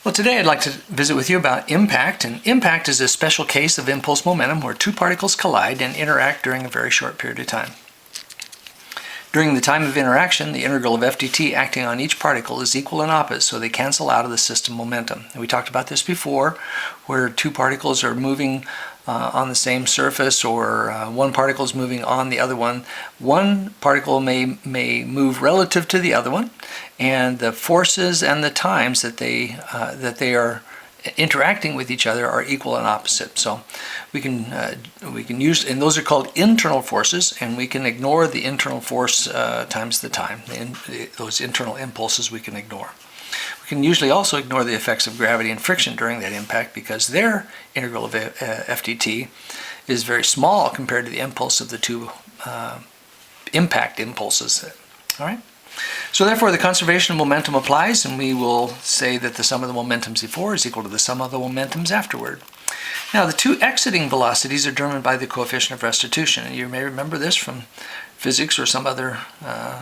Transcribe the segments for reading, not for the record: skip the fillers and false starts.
Well, today I'd like to visit with you about impact, and impact is a special case of impulse momentum where two particles collide and interact during a very short period of time. During the time of interaction, the integral of FDT acting on each particle is equal and opposite, so they cancel out of the system momentum. And we talked about this before, where two particles are moving on the same surface, or one particle is moving on the other one. One particle may move relative to the other one, and the forces and the times that they are interacting with each other are equal and opposite. So we can use, and those are called internal forces, and we can ignore the internal force times the time. Those internal impulses we can ignore. We can usually also ignore the effects of gravity and friction during that impact because their integral of FDT is very small compared to the impulse of the two impact impulses. All right. So therefore the conservation of momentum applies, and we will say that the sum of the momentums before is equal to the sum of the momentums afterward. Now the two exiting velocities are determined by the coefficient of restitution, and you may remember this from physics or some other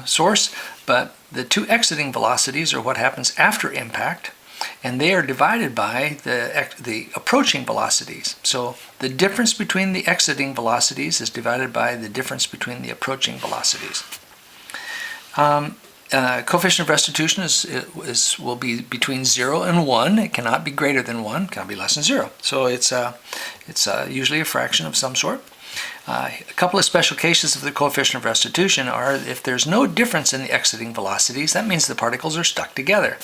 source, but the two exiting velocities are what happens after impact, and they are divided by the approaching velocities. So the difference between the exiting velocities is divided by the difference between the approaching velocities. Coefficient of restitution will be between 0 and 1. It cannot be greater than 1. It cannot be less than 0. So it's usually a fraction of some sort. A couple of special cases of the coefficient of restitution are if there's no difference in the exiting velocities, that means the particles are stuck together.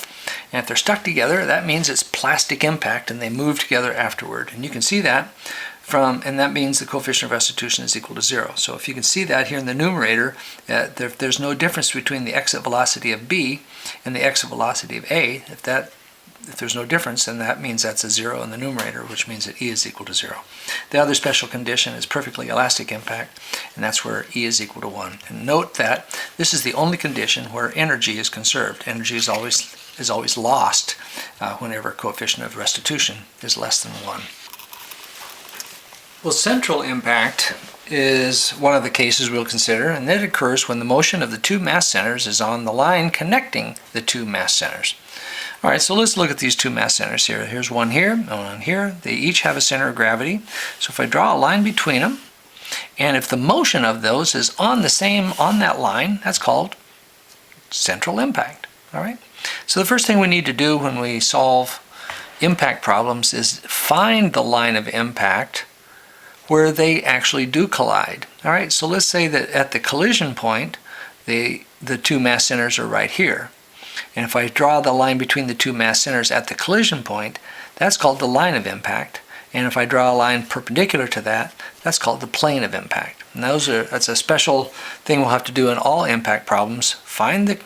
And if they're stuck together, that means it's plastic impact and they move together afterward. And you can see that and that means the coefficient of restitution is equal to 0. So if you can see that here in the numerator, there's no difference between the exit velocity of B and the exit velocity of A. If there's no difference, then that means that's a 0 in the numerator, which means that E is equal to 0. The other special condition is perfectly elastic impact, and that's where E is equal to 1. And note that this is the only condition where energy is conserved. Energy is always lost whenever coefficient of restitution is less than 1. Well, central impact is one of the cases we'll consider, and that occurs when the motion of the two mass centers is on the line connecting the two mass centers. All right, so let's look at these two mass centers here. Here's one here and one here. They each have a center of gravity. So if I draw a line between them, and if the motion of those is on that line, that's called central impact. All right. So the first thing we need to do when we solve impact problems is find the line of impact where they actually do collide. All right, so let's say that at the collision point, the two mass centers are right here. And if I draw the line between the two mass centers at the collision point, that's called the line of impact. And if I draw a line perpendicular to that, that's called the plane of impact. And that's a special thing we'll have to do in all impact problems. Find the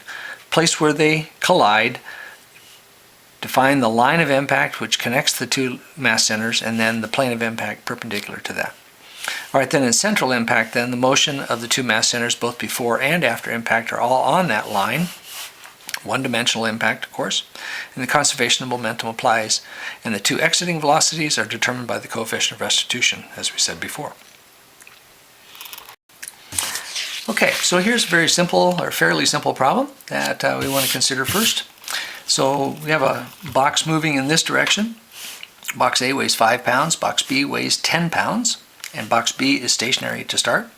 place where they collide, define the line of impact which connects the two mass centers, and then the plane of impact perpendicular to that. All right, then in central impact, then the motion of the two mass centers both before and after impact are all on that line. One-dimensional impact, of course, and the conservation of momentum applies, and the two exiting velocities are determined by the coefficient of restitution, as we said before. Okay, so here's a very simple, or fairly simple problem that we want to consider first. So we have a box moving in this direction. Box A weighs 5 pounds, box B weighs 10 pounds, and box B is stationary to start.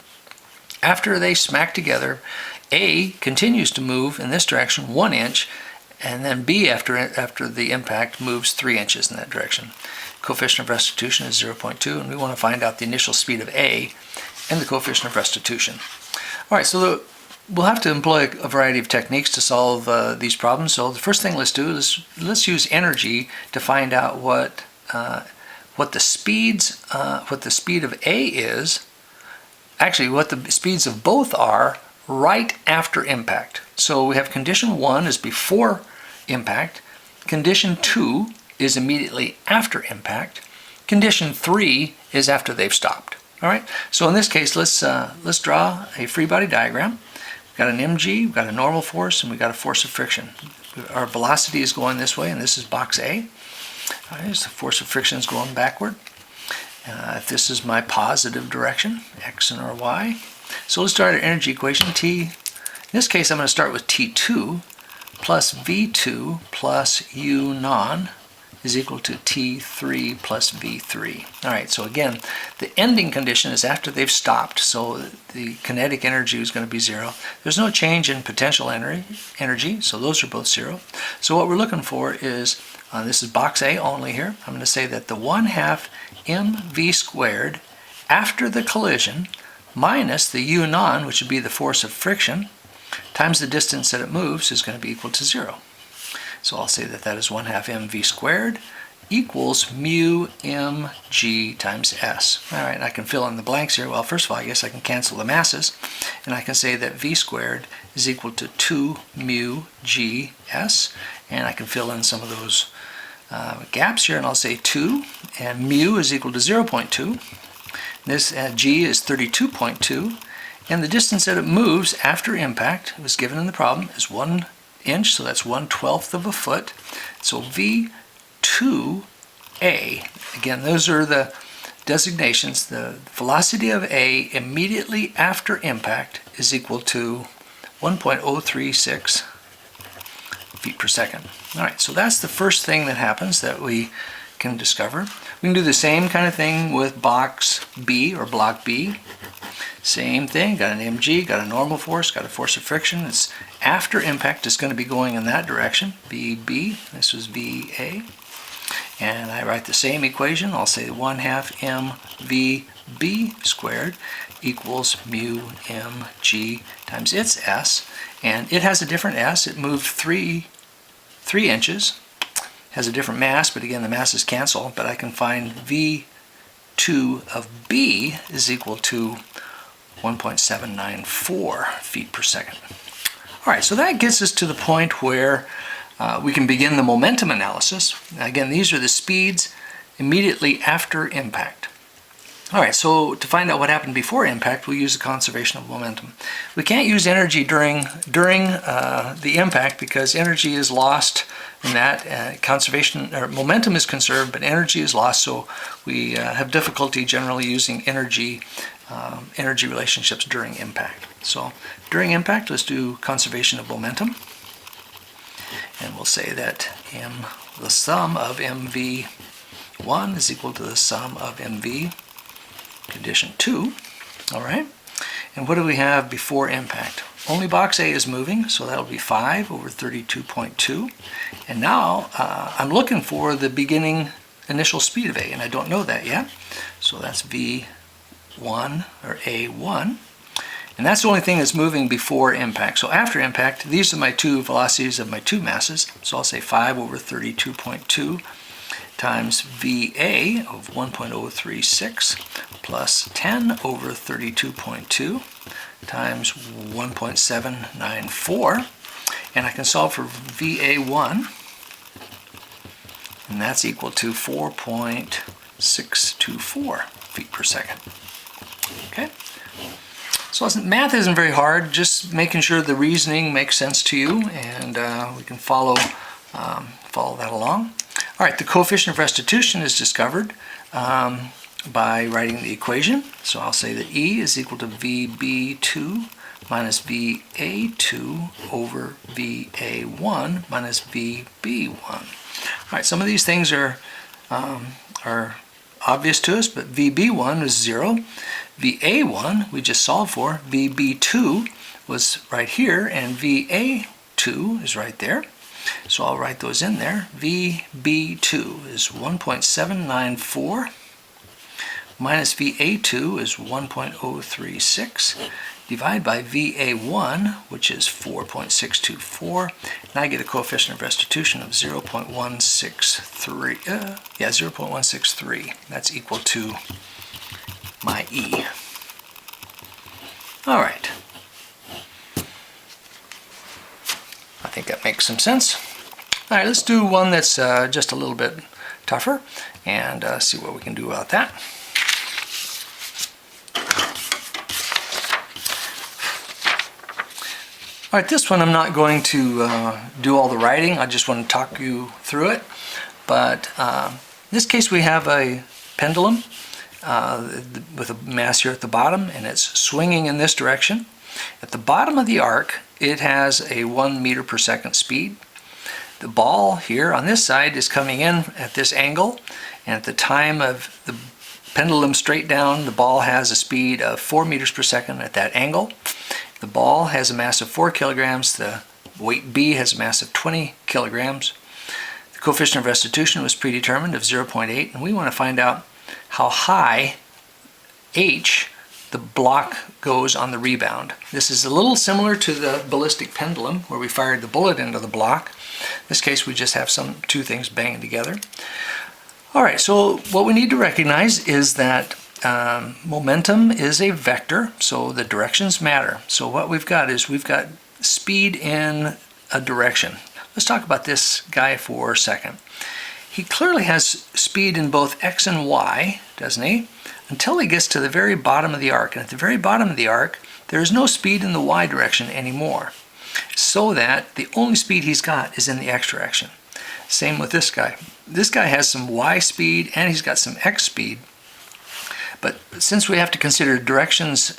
After they smack together, A continues to move in this direction 1 inch, and then B after the impact moves 3 inches in that direction. Coefficient of restitution is 0.2, and we want to find out the initial speed of A and the coefficient of restitution. All right, so we'll have to employ a variety of techniques to solve these problems. So the first thing let's do is let's use energy to find out what the speed of A is. Actually, what the speeds of both are right after impact. So we have condition 1 is before impact. Condition 2 is immediately after impact. Condition 3 is after they've stopped. All right. So in this case, let's draw a free body diagram. We've got an mg, we've got a normal force, and we've got a force of friction. Our velocity is going this way, and this is box A. Here's the force of friction is going backward. If this is my positive direction, x and or y. So let's start our energy equation. T. In this case, I'm going to start with T2 plus V2 plus U non is equal to T3 plus V3. All right, so again, the ending condition is after they've stopped, so the kinetic energy is going to be 0. There's no change in potential energy, so those are both 0. So what we're looking for is, this is box A only here, I'm going to say that the 1/2 mv squared after the collision minus the u non, which would be the force of friction, times the distance that it moves is going to be equal to 0. So I'll say that that is 1/2 mv squared equals mu mg times s. All right, I can fill in the blanks here. Well, first of all, I guess I can cancel the masses, and I can say that v squared is equal to 2 mu g s, and I can fill in some of those gaps here, and I'll say 2, and mu is equal to 0.2. This g is 32.2, and the distance that it moves after impact, was given in the problem, is 1 inch, so that's 1/12 of a foot. So V2A, again, those are the designations. The velocity of A immediately after impact is equal to 1.036 feet per second. All right, so that's the first thing that happens that we can discover. We can do the same kind of thing with box B or block B. Same thing, got an mg, got a normal force, got a force of friction. It's after impact, it's going to be going in that direction, VB, this was VA. And I write the same equation. I'll say 1/2 mvb squared equals mu mg times its s. And it has a different s. It moved 3 inches. Has a different mass, but again, the masses cancel. But I can find V2 of B is equal to 1.794 feet per second. All right, so that gets us to the point where we can begin the momentum analysis. Again, these are the speeds immediately after impact. All right, so to find out what happened before impact, we'll use the conservation of momentum. We can't use energy during the impact because energy is lost in that. Conservation or momentum is conserved, but energy is lost, so we have difficulty generally using energy relationships during impact. So during impact, let's do conservation of momentum. And we'll say that the sum of mv1 is equal to the sum of mv condition 2. All right. And what do we have before impact? Only box A is moving, so that'll be 5 over 32.2. And now I'm looking for the beginning initial speed of A, and I don't know that yet. So that's V1 or A1. And that's the only thing that's moving before impact. So after impact, these are my two velocities of my two masses. So I'll say 5 over 32.2 times VA of 1.036 plus 10 over 32.2 times 1.794. And I can solve for VA1, and that's equal to 4.624 feet per second. Okay? So math isn't very hard, just making sure the reasoning makes sense to you, and we can follow that along. All right, the coefficient of restitution is discovered by writing the equation. So I'll say that E is equal to VB2 minus VA2 over VA1 minus VB1. All right, some of these things are obvious to us, but VB1 is 0. VA1 we just solved for. VB2 was right here, and VA2 is right there. So I'll write those in there. VB2 is 1.794 minus VA2 is 1.036 divided by VA1, which is 4.624, and I get a coefficient of restitution of 0.163. 0.163. That's equal to my E. All right. I think that makes some sense. All right, let's do one that's just a little bit tougher and see what we can do about that. All right, this one I'm not going to do all the writing. I just want to talk you through it. But in this case, we have a pendulum with a mass here at the bottom, and it's swinging in this direction. At the bottom of the arc, it has a 1 meter per second speed. The ball here on this side is coming in at this angle, and at the time of the pendulum straight down, the ball has a speed of 4 meters per second at that angle. The ball has a mass of 4 kilograms. The weight B has a mass of 20 kilograms. The coefficient of restitution was predetermined of 0.8, and we want to find out how high H the block goes on the rebound. This is a little similar to the ballistic pendulum where we fired the bullet into the block. In this case, we just have two things banging together. All right, so what we need to recognize is that momentum is a vector, so the directions matter. So what we've got is we've got speed in a direction. Let's talk about this guy for a second. He clearly has speed in both x and y, doesn't he? Until he gets to the very bottom of the arc. And at the very bottom of the arc, there is no speed in the y direction anymore. So that the only speed he's got is in the x direction. Same with this guy. This guy has some y speed and he's got some x speed. But since we have to consider directions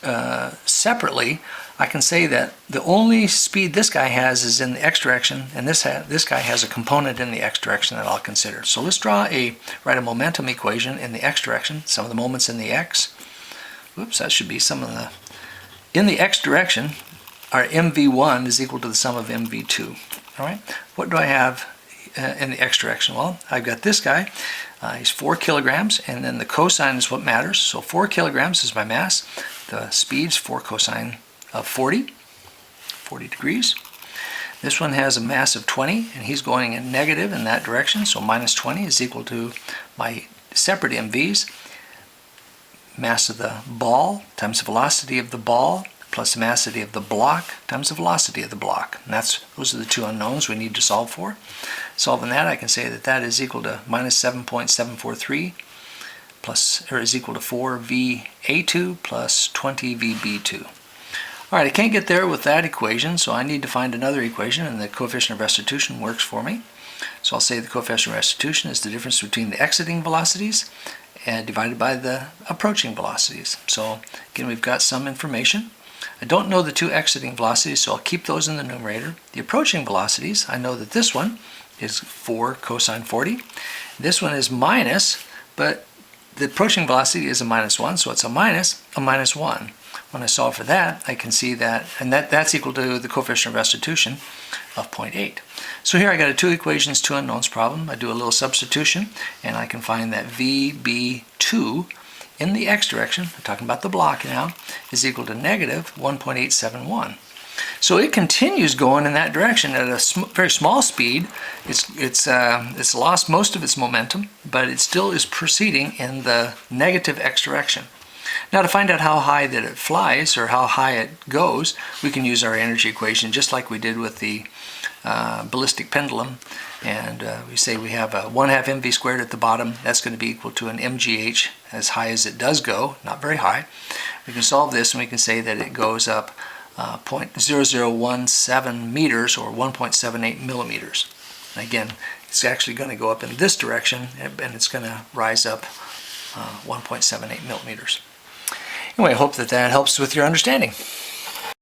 separately, I can say that the only speed this guy has is in the x direction, and this guy has a component in the x direction that I'll consider. So let's write a momentum equation in the x direction, some of the moments in the x. Oops, that should be some of the... In the x direction, our mv1 is equal to the sum of mv2. All right, what do I have in the x direction? Well, I've got this guy. He's 4 kilograms, and then the cosine is what matters. So 4 kilograms is my mass. The speed's 4 cosine of 40 degrees. This one has a mass of 20, and he's going in negative in that direction. So minus 20 is equal to my separate MVs. Mass of the ball times the velocity of the ball plus the mass of the block times the velocity of the block. And those are the two unknowns we need to solve for. Solving that, I can say that that is equal to minus 7.743 plus, or is equal to 4VA2 plus 20VB2. All right, I can't get there with that equation, so I need to find another equation, and the coefficient of restitution works for me. So I'll say the coefficient of restitution is the difference between the exiting velocities divided by the approaching velocities. So again, we've got some information. I don't know the two exiting velocities, so I'll keep those in the numerator. The approaching velocities, I know that this one is 4 cosine 40. This one is minus, but the approaching velocity is a minus 1, so it's a minus 1. When I solve for that, I can see that, and that's equal to the coefficient of restitution of 0.8. So here I got a two equations, two unknowns problem. I do a little substitution, and I can find that VB2 in the x direction, I'm talking about the block now, is equal to negative 1.871. So it continues going in that direction at a very small speed. It's lost most of its momentum, but it still is proceeding in the negative x direction. Now to find out how high that it flies, or how high it goes, we can use our energy equation just like we did with the ballistic pendulum. And we say we have a 1/2 mv squared at the bottom. That's going to be equal to an mgh as high as it does go, not very high. We can solve this and we can say that it goes up 0.0017 meters, or 1.78 millimeters. And again, it's actually going to go up in this direction, and it's going to rise up 1.78 millimeters. Anyway, I hope that helps with your understanding.